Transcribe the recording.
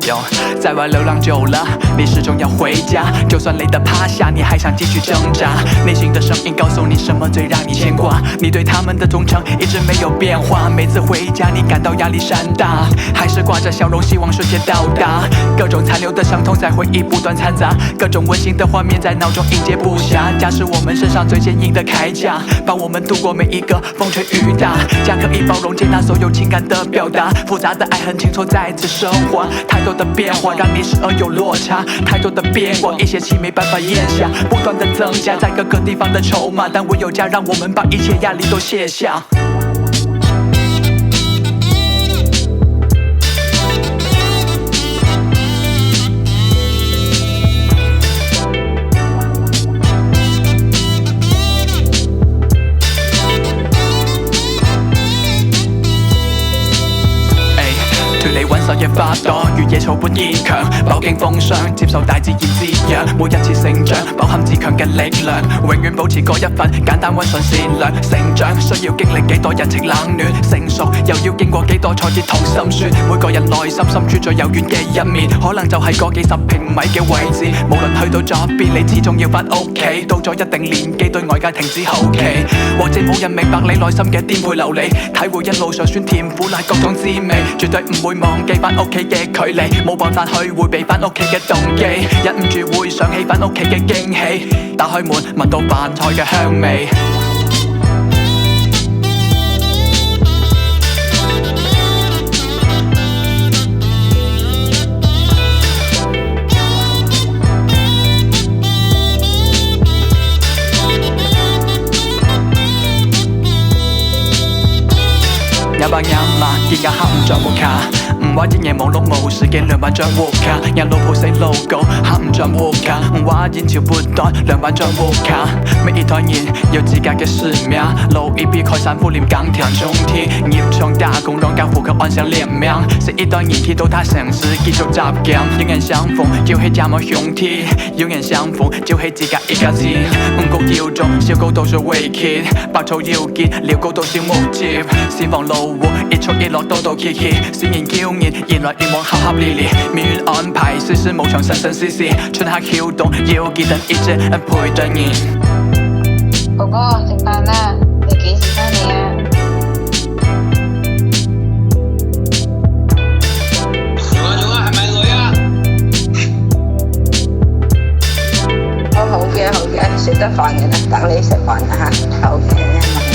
哟，在外流浪久了，你始终要回家。就算累得趴下，你还想继续挣扎。内心的声音告诉你什么最让你牵挂。你对他们的忠诚一直没有变化。每次回家，你感到压力山大，还是挂着笑容，希望瞬间到达。各种残留的伤痛在回忆不断掺杂，各种温馨的画面在脑中应接不暇。家是我们身上最坚硬的铠甲，帮我们度过每一个风吹雨打。家可以包容接纳所有情感的表达，复杂的爱恨情仇再次升华。太多的变化让你时而有落差，太多的变化一些气没办法咽下，不断的增加在各个地方的筹码，但唯有家让我们把一切压力都卸下。晚上夜花朵，越野草本異強，飽經風霜，接受大自然滋養。每一次成長，包含自強嘅力量，永遠保持嗰一份簡單溫順善良。成長需要經歷幾多人情冷暖，成熟又要經過幾多挫折同心酸。每個人內心深處最柔軟嘅一面，可能就係嗰幾十平米嘅位置。無論去到咗邊，你始終要返屋企。到咗一定年紀，對外界停止好奇，或者冇人明白你內心嘅顛沛流離，體會一路上酸甜苦辣各種滋味，絕對唔會忘記返屋企嘅距離，冇辦法去迴避返屋企嘅動機，忍唔住會想起返屋企嘅驚喜。打開門聞到飯菜嘅香味。100年嘛，而家黑唔再冇卡，唔話日夜忙碌無事嘅2萬張活卡，人老鋪死 logo， 黑唔再活卡，唔話人潮不斷2萬張活卡，每一團人有自家嘅使命，路一筆開山不念鋼鐵中天，業從打工讓家戶口安享臉命，是一段人去到他城市繼續集劍，有人相逢就係家冇兄弟，有人相逢就係自家一家子，唔夠要重，小狗都是危險，白頭要結，遛狗都是目接，先放路。一出一落兜兜企企，先言嬌豔，言來願望合合理理，命運安排世事無常生生世世，春夏秋冬要記得一直陪着你。哥哥食飯啦，你幾時返嚟啊？做啊，係咪女啊？好嘅，食得飯嘅啦，等你食飯啦嚇，好嘅。